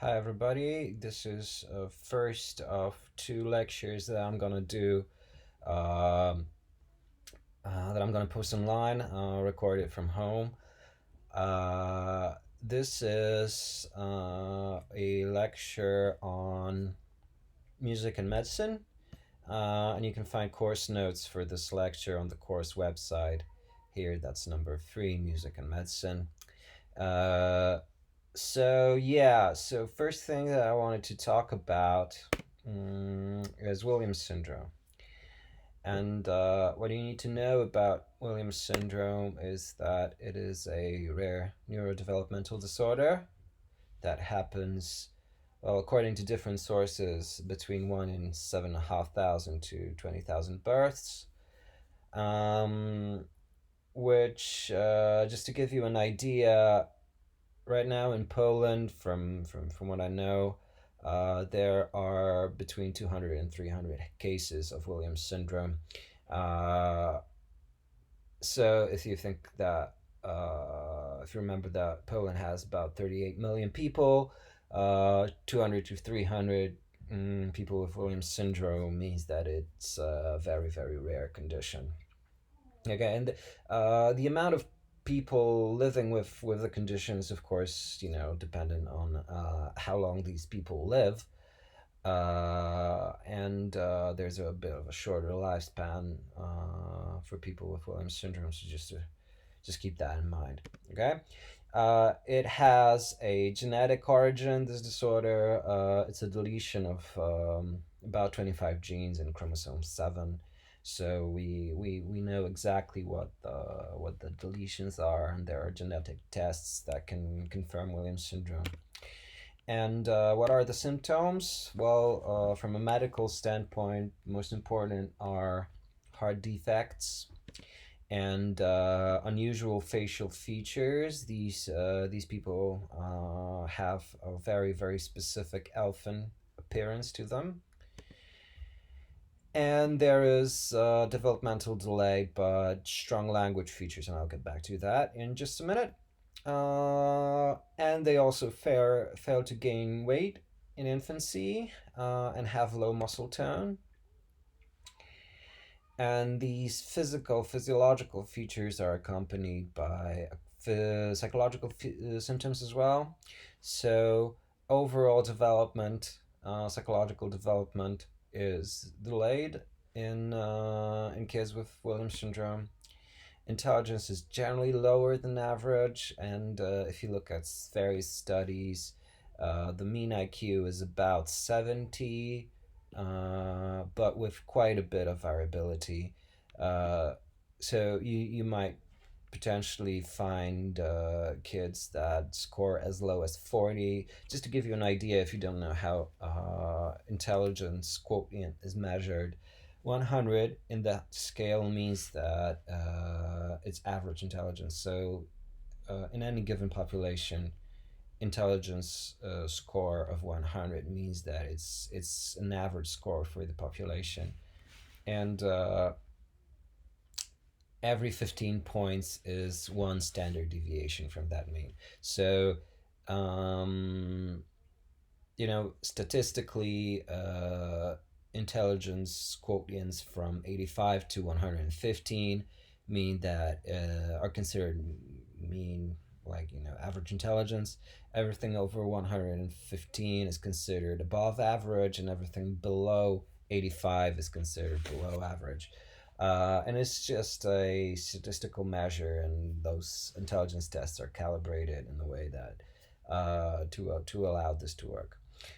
Hi, everybody. This is first of two lectures that I'm gonna do, um, that I'm gonna post online, record it from home. This is a lecture on music and medicine, and you can find course notes for this lecture on the course website. Here, that's number three, music and medicine. Uh, so first thing that I wanted to talk about is Williams syndrome. And what you need to know about Williams syndrome is that it is a rare neurodevelopmental disorder that happens, well, according to different sources, between 1 in 7,500 to 20,000 births. Um, which, just to give you an idea, right now in Poland, from what I know, there are between 200 and 300 cases of Williams syndrome. Uh, so if you think that, if you remember that Poland has about 38 million people, 200 to 300 people with Williams syndrome means that it's a very, very rare condition. Okay, and the amount of people living with the conditions, of course, dependent on how long these people live, and there's a bit of a shorter lifespan for people with Williams syndrome. So just keep that in mind. Okay. It has a genetic origin. This disorder, it's a deletion of about 25 genes in chromosome 7. So we know exactly what the deletions are, and there are genetic tests that can confirm Williams syndrome. And what are the symptoms? Well, from a medical standpoint, most important are heart defects and unusual facial features. These people have a very, very specific elfin appearance to them. And there is developmental delay, but strong language features, and I'll get back to that in just a minute. And they also fail to gain weight in infancy, and have low muscle tone. And these physiological features are accompanied by psychological symptoms as well. So overall development, psychological development, is delayed in kids with Williams syndrome. Intelligence is generally lower than average, and if you look at various studies, the mean IQ is about 70, but with quite a bit of variability. Uh, so you might potentially find kids that score as low as 40. Just to give you an idea, if you don't know how intelligence quotient is measured, 100 in that scale means that it's average intelligence. So in any given population, intelligence score of 100 means that it's an average score for the population. And every 15 points is one standard deviation from that mean. So, um, statistically, intelligence quotients from 85 to 115 mean that are considered mean, like, average intelligence. Everything over 115 is considered above average, and everything below 85 is considered below average. And it's just a statistical measure, and those intelligence tests are calibrated in the way that to allow this to work.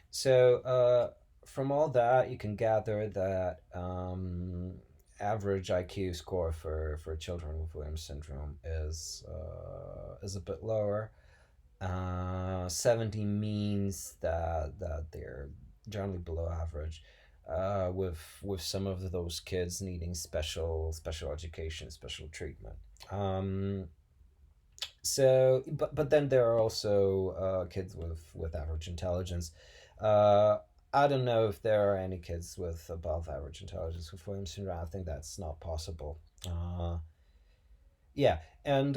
So from all that, you can gather that average IQ score for children with Williams syndrome is a bit lower. 70 means that they're generally below average, with some of those kids needing special education, special treatment. But then there are also kids with average intelligence. Uh, I don't know if there are any kids with above average intelligence with Williams syndrome. I think that's not possible. Yeah, and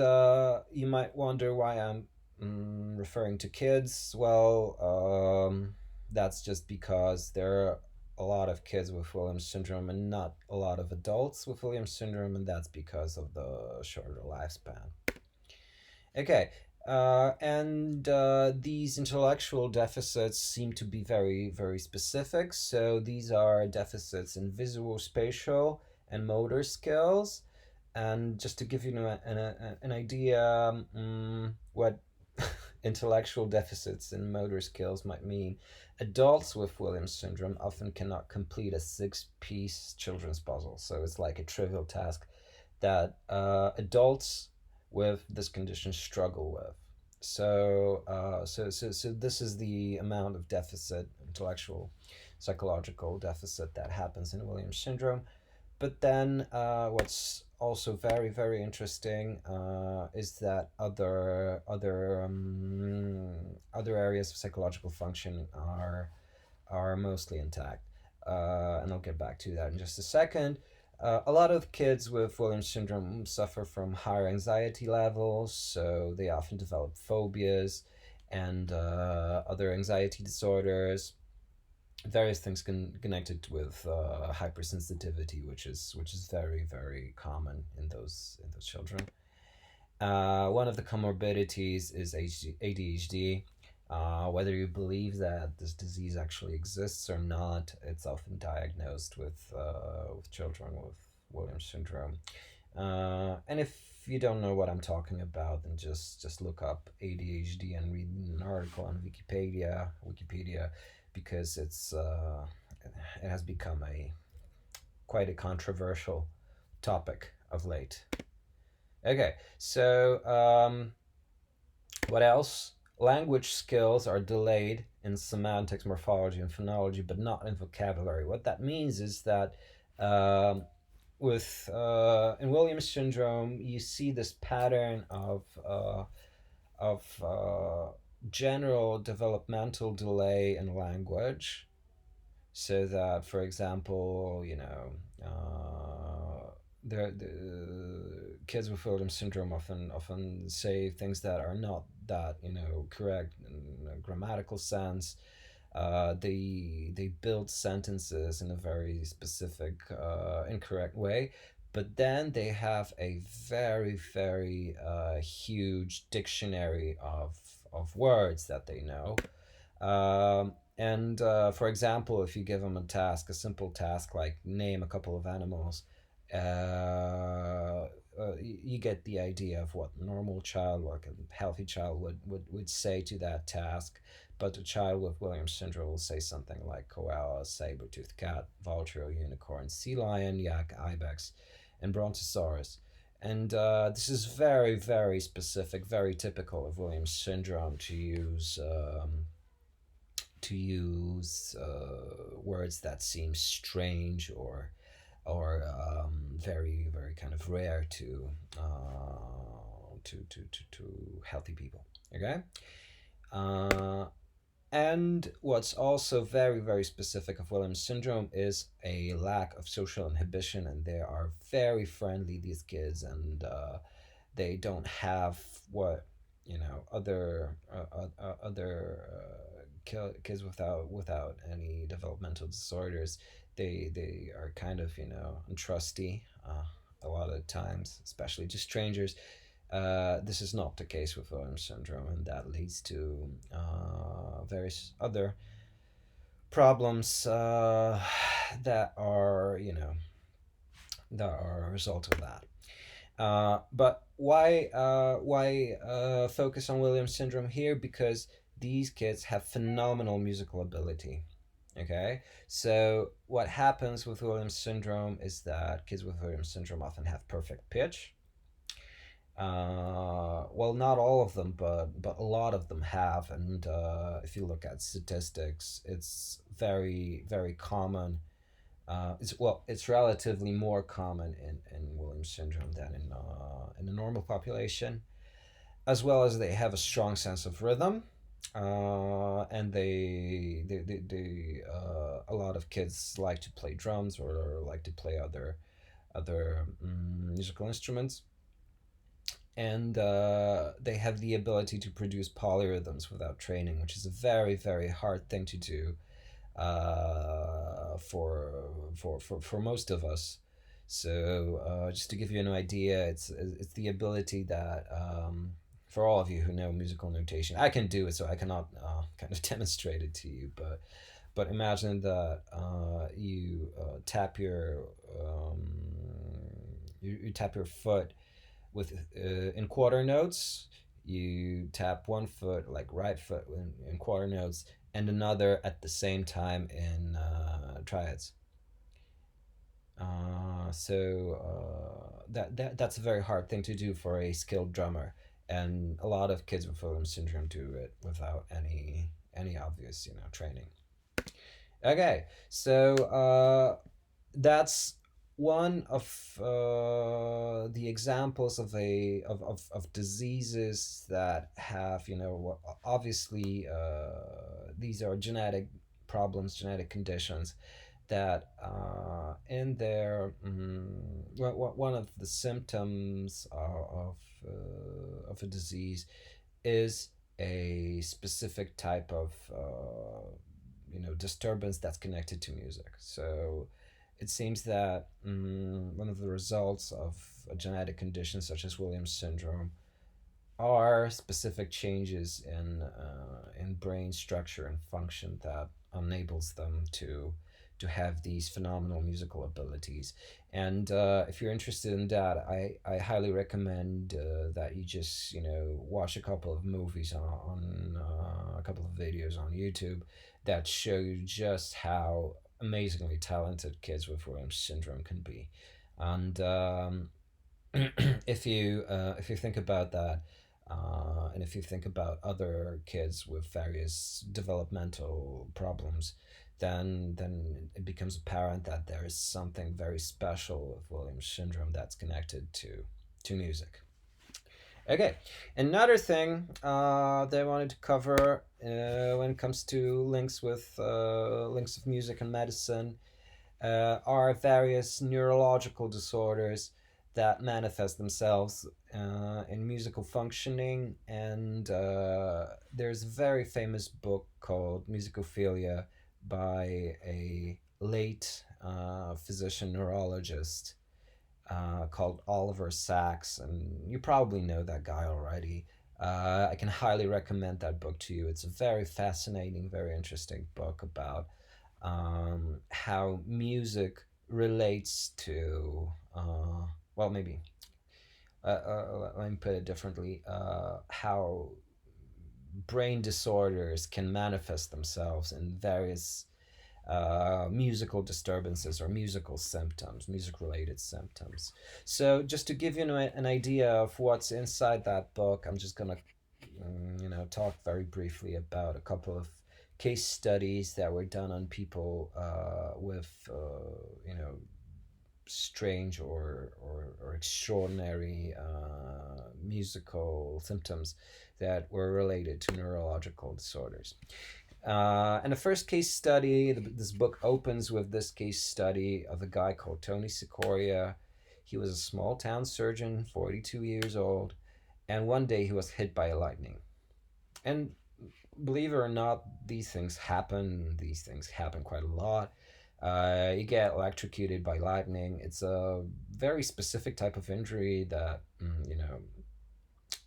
you might wonder why I'm referring to kids, well, that's just because there are a lot of kids with Williams syndrome and not a lot of adults with Williams syndrome, and that's because of the shorter lifespan. Okay, and these intellectual deficits seem to be very, very specific. So these are deficits in visual, spatial, and motor skills. And just to give you an idea, what intellectual deficits in motor skills might mean, adults with Williams syndrome often cannot complete a six-piece children's puzzle. So it's like a trivial task that adults with this condition struggle with. So this is the amount of deficit, intellectual, psychological deficit that happens in Williams syndrome. But then what's also very, very interesting is that other areas of psychological function are mostly intact, and I'll get back to that in just a second. A lot of kids with Williams syndrome suffer from higher anxiety levels, so they often develop phobias and other anxiety disorders, various things connected with hypersensitivity, which is very, very common in those children. One of the comorbidities is ADHD. Whether you believe that this disease actually exists or not, it's often diagnosed with children with Williams syndrome. And if you don't know what I'm talking about, then just look up ADHD and read an article on Wikipedia, because it has become a quite a controversial topic of late. Okay, so what else? Language skills are delayed in semantics, morphology, and phonology, but not in vocabulary. What that means is that with in Williams syndrome, you see this pattern of general developmental delay in language, so that, for example, the kids with Williams syndrome often say things that are not that correct in a grammatical sense. They build sentences in a very specific, incorrect way, but then they have a very, very huge dictionary of words that they know. And For example, if you give them a simple task like name a couple of animals, you get the idea of what a normal child, like a healthy child, would say to that task. But a child with Williams syndrome will say something like koala, saber-toothed cat, vulture, unicorn, sea lion, yak, ibex, and brontosaurus. And this is very, very specific, very typical of Williams syndrome to use words that seem strange or very, very kind of rare to healthy people. Okay. Uh, and what's also very, very specific of Williams syndrome is a lack of social inhibition, and they are very friendly, these kids, and they don't have what other kids without any developmental disorders. They are kind of untrusty a lot of times, especially to strangers. This is not the case with Williams syndrome, and that leads to various other problems that are a result of that. But why focus on Williams syndrome here? Because these kids have phenomenal musical ability. Okay, so what happens with Williams syndrome is that kids with Williams syndrome often have perfect pitch. Well, not all of them, but a lot of them have, and if you look at statistics, it's very, very common. It's relatively more common in Williams syndrome than in the normal population, as well as they have a strong sense of rhythm, and a lot of kids like to play drums or like to play other musical instruments. and they have the ability to produce polyrhythms without training, which is a very, very hard thing to do for most of us. So just to give you an idea, it's the ability that for all of you who know musical notation, I can do it, so I cannot kind of demonstrate it to you, but imagine that you tap you tap your foot with in quarter notes. You tap one foot, like right foot, in quarter notes, and another at the same time in triads. That's a very hard thing to do for a skilled drummer, and a lot of kids with Williams syndrome do it without any obvious training. Okay, so that's one of the examples of diseases that have, obviously these are genetic problems, genetic conditions that in their one of the symptoms of a disease is a specific type of disturbance that's connected to music. So it seems that one of the results of a genetic condition such as Williams syndrome are specific changes in brain structure and function that enables them to have these phenomenal musical abilities. And if you're interested in that, I highly recommend that you just watch a couple of movies on a couple of videos on YouTube that show you just how amazingly talented kids with Williams syndrome can be. And if you think about that, and if you think about other kids with various developmental problems, then it becomes apparent that there is something very special with Williams syndrome that's connected to music. Okay, another thing that I wanted to cover when it comes to links of music and medicine are various neurological disorders that manifest themselves in musical functioning. And there's a very famous book called Musicophilia by a late physician neurologist called Oliver Sacks, and you probably know that guy already. I can highly recommend that book to you. It's a very fascinating, very interesting book about how music relates to, well, maybe, let me put it differently, how brain disorders can manifest themselves in various musical disturbances or musical symptoms, music related symptoms. So, just to give you an idea of what's inside that book, I'm just going to talk very briefly about a couple of case studies that were done on people with strange or extraordinary musical symptoms that were related to neurological disorders. And the first case study, this book opens with this case study of a guy called Tony Sikoria. He was a small town surgeon, 42 years old, and one day he was hit by a lightning. And believe it or not, these things happen. These things happen quite a lot. You get electrocuted by lightning. It's a very specific type of injury that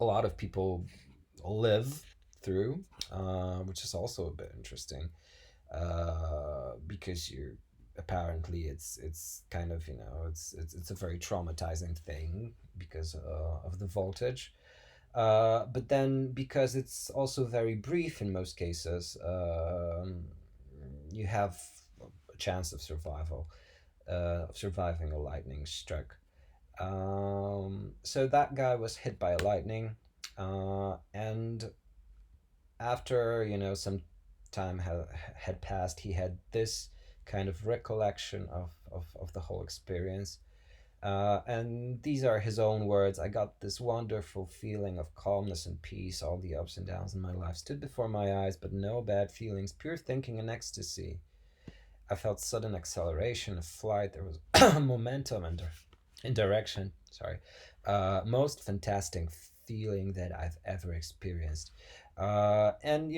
a lot of people live through, which is also a bit interesting, because you're apparently it's kind of it's a very traumatizing thing because of the voltage. But then because it's also very brief in most cases, you have a chance of surviving a lightning strike. So that guy was hit by a lightning, and after some time had passed, he had this kind of recollection of the whole experience. And these are his own words. I got this wonderful feeling of calmness and peace. All the ups and downs in my life stood before my eyes, but no bad feelings, pure thinking and ecstasy. I felt sudden acceleration of flight. There was momentum and direction. Sorry. most fantastic feeling that I've ever experienced. And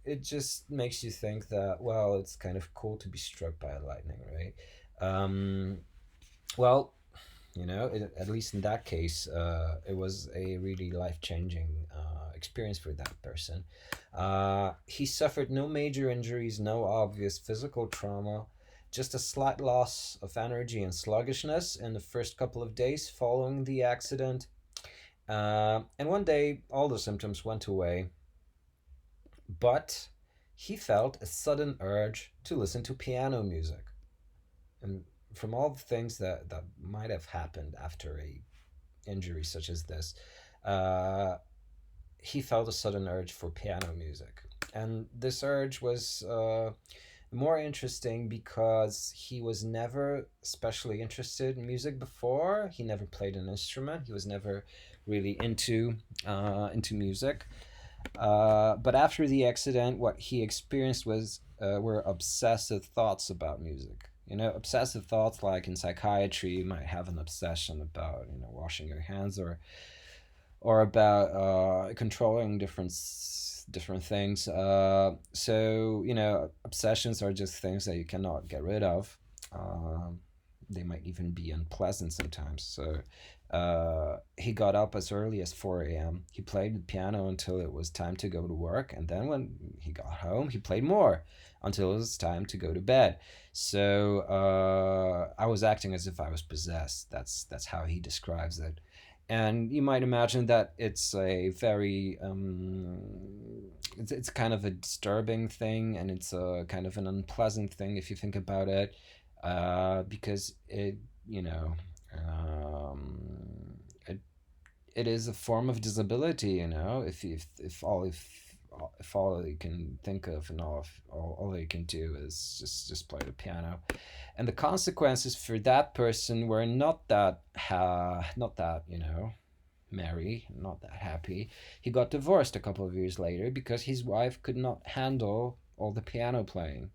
it just makes you think that, well, it's kind of cool to be struck by lightning, right? Um, well, at least in that case, it was a really life changing experience for that person. He suffered no major injuries, no obvious physical trauma, just a slight loss of energy and sluggishness in the first couple of days following the accident. And one day, all the symptoms went away, but he felt a sudden urge to listen to piano music. And from all the things that might have happened after a injury such as this, uh, he felt a sudden urge for piano music. And this urge was more interesting because he was never especially interested in music before. He never played an instrument. He was never really into music. But after the accident, what he experienced were obsessive thoughts about music. Obsessive thoughts like in psychiatry, you might have an obsession about washing your hands, or about controlling different things. So obsessions are just things that you cannot get rid of. Um, they might even be unpleasant sometimes. So he got up as early as 4 a.m. He played the piano until it was time to go to work, and then when he got home, he played more until it was time to go to bed. So I was acting as if I was possessed. That's how he describes it. And you might imagine that it's a very it's kind of a disturbing thing, and it's a kind of an unpleasant thing if you think about it, because it it is a form of disability. If all you can think of, and all you can do is just play the piano, and the consequences for that person were not that merry, not that happy. He got divorced a couple of years later because his wife could not handle all the piano playing.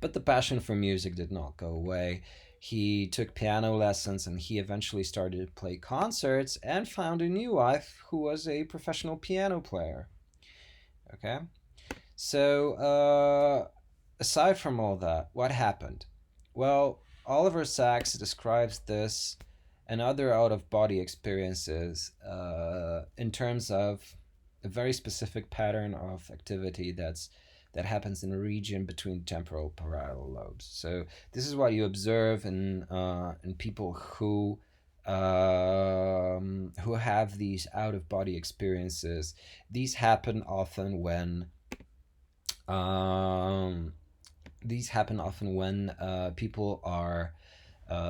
But the passion for music did not go away. He took piano lessons, and he eventually started to play concerts and found a new wife who was a professional piano player. Okay? So, aside from all that, what happened? Well, Oliver Sacks describes this and other out of body experiences in terms of a very specific pattern of activity that happens in a region between temporal parietal lobes. So this is what you observe in people who have these out of body experiences. These happen often when um, people are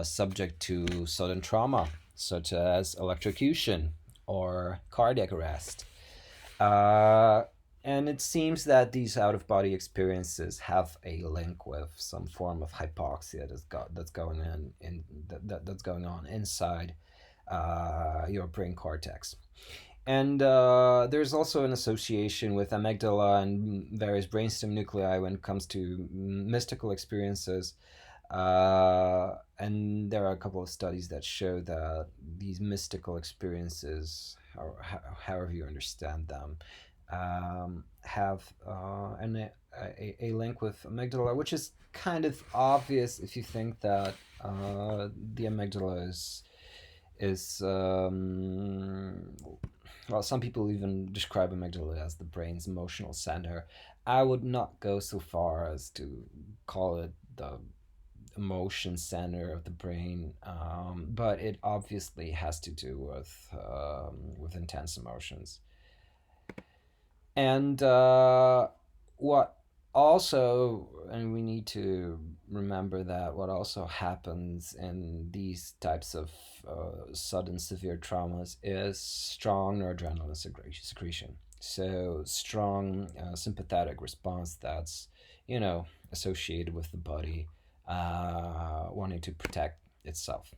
subject to sudden trauma, such as electrocution or cardiac arrest. Uh, and it seems that these out of body experiences have a link with some form of hypoxia that's going that's going on inside your brain cortex. And there's also an association with amygdala and various brainstem nuclei when it comes to mystical experiences. And there are a couple of studies that show that these mystical experiences, or however you understand them, have a link with amygdala, which is kind of obvious if you think that the amygdala is well, some people even describe amygdala as the brain's emotional center. I would not go so far as to call it the emotion center of the brain, but it obviously has to do with intense emotions. And what also, and we need to remember that what also happens in these types of sudden severe traumas is strong noradrenaline secretion. So strong sympathetic response that's associated with the body wanting to protect itself.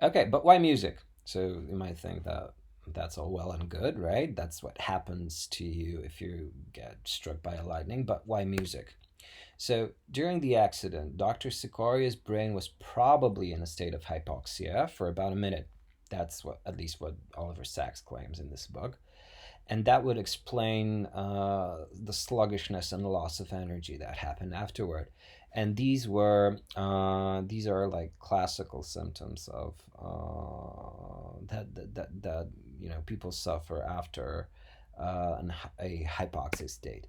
Okay, but why music? So you might think that that's all well and good, right? That's what happens to you if you get struck by a lightning, but why music? So during the accident, Dr. Sicaria's brain was probably in a state of hypoxia for about a minute. That's what, at least what Oliver Sacks claims in this book. And that would explain the sluggishness and the loss of energy that happened afterward. And these are like classical symptoms of that people suffer after a hypoxic state.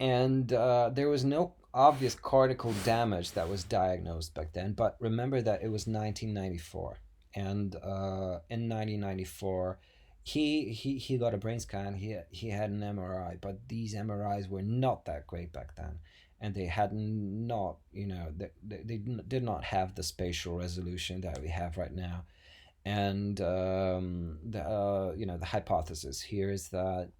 And there was no obvious cortical damage that was diagnosed back then. But remember that it was 1994, and in 1994, he got a brain scan. He had an MRI, but these MRIs were not that great back then, and they had not, they did not have the spatial resolution that we have right now. And the hypothesis here is that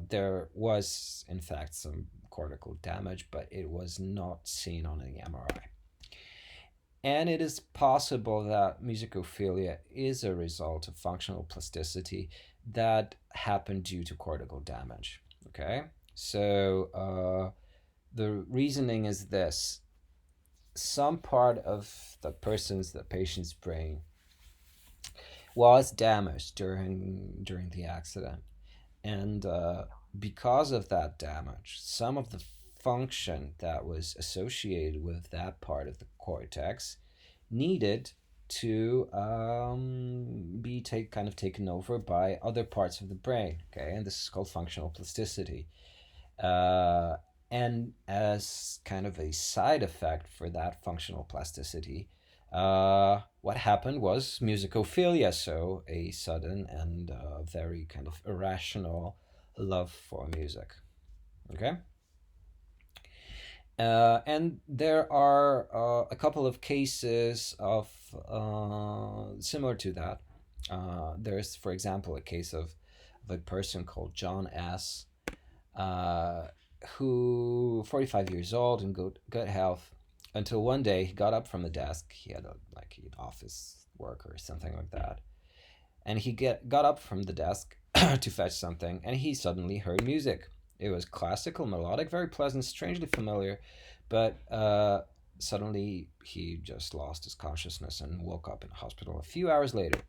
there was in fact some cortical damage, but it was not seen on the MRI. And it is possible that musicophilia is a result of functional plasticity that happened due to cortical damage. Okay, so the reasoning is this: some part of the patient's brain was damaged during the accident, and because of that damage, some of the function that was associated with that part of the cortex needed to be kind of taken over by other parts of the brain. Okay, and this is called functional plasticity. And as kind of a side effect for that functional plasticity, what happened was musicophilia, so a sudden and very kind of irrational love for music. Okay? And there are a couple of cases of similar to that. There's, for example, a case of a person called John S., who 45 years old and good health, until one day he got up from the desk. He had he had office work or something like that, and he got up from the desk to fetch something, and he suddenly heard music. It was classical, melodic, very pleasant, strangely familiar, but suddenly he just lost his consciousness and woke up in a hospital a few hours later.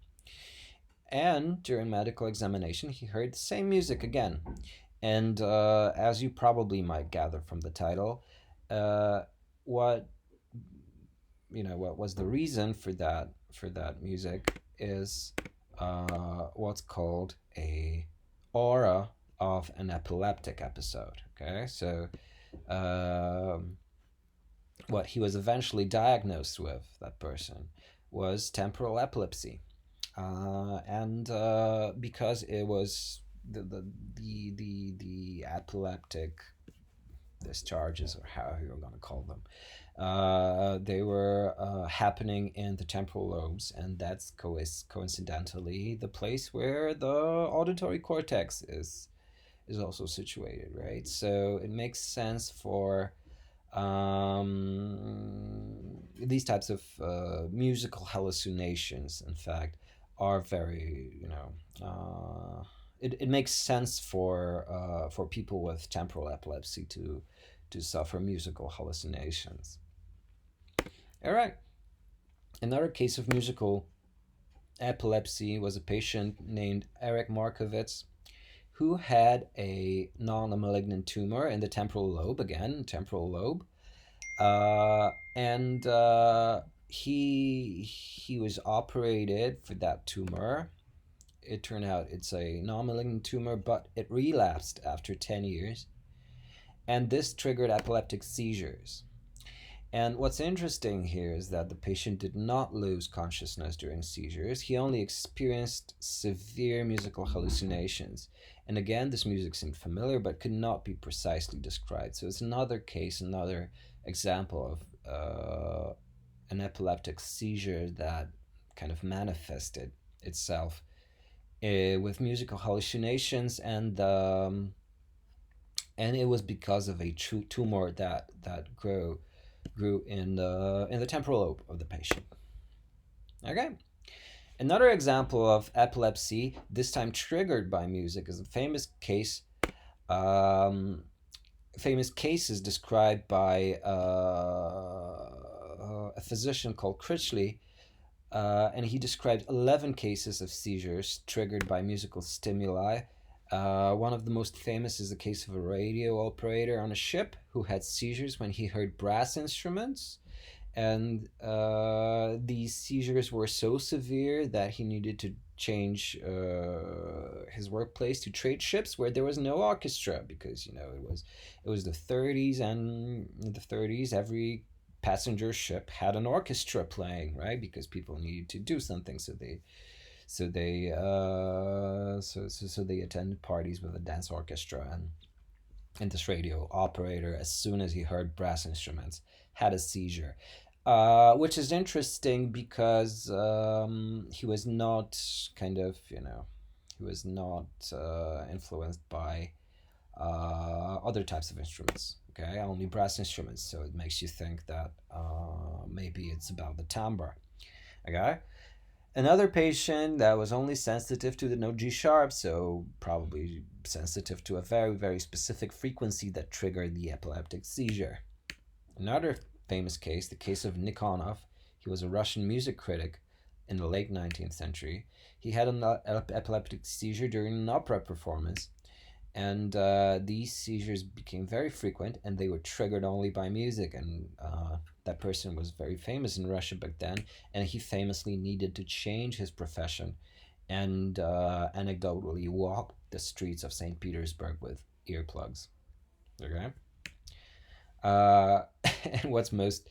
And during medical examination, he heard the same music again. And as you probably might gather from the title, what was the reason for that music is what's called a aura of an epileptic episode. Okay, so what he was eventually diagnosed with, that person, was temporal epilepsy, and because it was the epileptic discharges, or how you're going to call them, they were happening in the temporal lobes, and that's coincidentally the place where the auditory cortex is also situated, right? So it makes sense for these types of musical hallucinations, in fact, are very, it makes sense for people with temporal epilepsy to suffer musical hallucinations. All right. Another case of musical epilepsy was a patient named Eric Markovitz, who had a non-malignant tumor in the temporal lobe, again, temporal lobe. And he was operated for that tumor. It turned out it's a non-malignant tumor, but it relapsed after 10 years. And this triggered epileptic seizures. And what's interesting here is that the patient did not lose consciousness during seizures. He only experienced severe musical hallucinations. And again, this music seemed familiar but could not be precisely described. So it's another case, another example of an epileptic seizure that kind of manifested itself with musical hallucinations, and it was because of a tumor that grew in the temporal lobe of the patient. Okay. Another example of epilepsy, this time triggered by music, is a famous case famous cases described by a physician called Critchley, and he described 11 cases of seizures triggered by musical stimuli. One of the most famous is the case of a radio operator on a ship who had seizures when he heard brass instruments. And these seizures were so severe that he needed to change his workplace to trade ships where there was no orchestra, because it was the 30s, and in the 30s every passenger ship had an orchestra playing, right? Because people needed to do something, so they attended parties with a dance orchestra. And this radio operator, as soon as he heard brass instruments, had a seizure, which is interesting because he was not kind of, he was not influenced by other types of instruments. Okay, only brass instruments. So it makes you think that maybe it's about the timbre. Okay. Another patient that was only sensitive to the note G sharp, so probably sensitive to a very, very specific frequency that triggered the epileptic seizure. Another famous case, the case of Nikonov. He was a Russian music critic in the late 19th century. He had an epileptic seizure during an opera performance, and these seizures became very frequent, and they were triggered only by music. And that person was very famous in Russia back then, and he famously needed to change his profession and anecdotally walk the streets of St. Petersburg with earplugs. Okay. uh, and what's most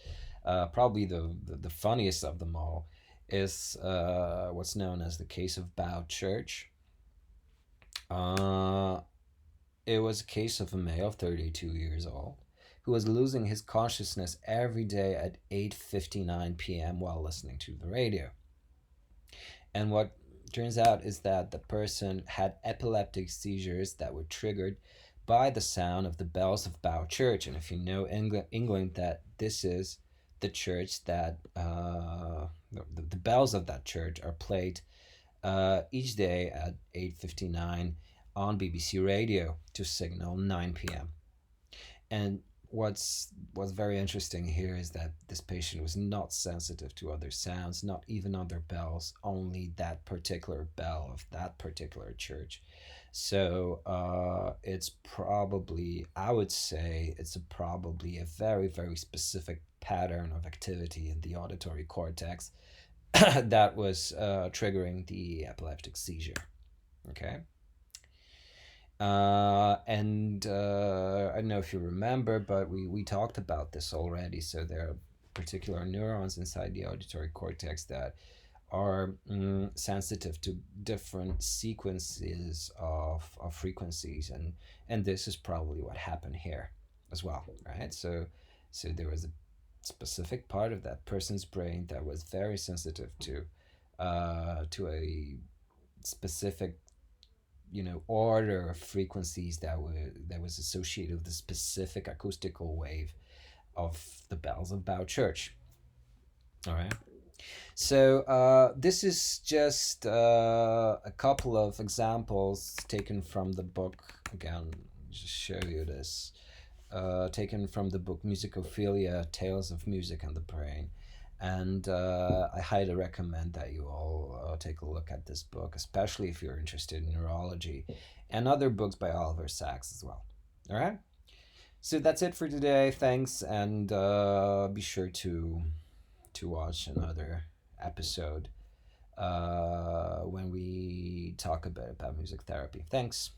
probably the funniest of them all is what's known as the case of Bow Church. uh, It was a case of a male, 32 years old, who was losing his consciousness every day at 8:59 p.m. while listening to the radio. And what turns out is that the person had epileptic seizures that were triggered by the sound of the bells of Bow Church. And if you know England, that this is the church that the bells of that church are played each day at 8:59 on BBC Radio to signal 9 p.m. And what's very interesting here is that this patient was not sensitive to other sounds, not even other bells, only that particular bell of that particular church. So it's probably, I would say, it's probably a very, very specific pattern of activity in the auditory cortex that was triggering the epileptic seizure. Okay. And I don't know if you remember, but we talked about this already. So there are particular neurons inside the auditory cortex that are sensitive to different sequences of frequencies, and this is probably what happened here as well, right? So there was a specific part of that person's brain that was very sensitive to a specific order of frequencies that was associated with the specific acoustical wave of the bells of Bow Church. All right. So this is just a couple of examples taken from the book. Again, just show you this. Taken from the book Musicophilia: Tales of Music and the Brain. And I highly recommend that you all take a look at this book, especially if you're interested in neurology, and other books by Oliver Sacks as well. All right? So that's it for today. Thanks, and be sure to watch another episode when we talk a bit about music therapy. Thanks.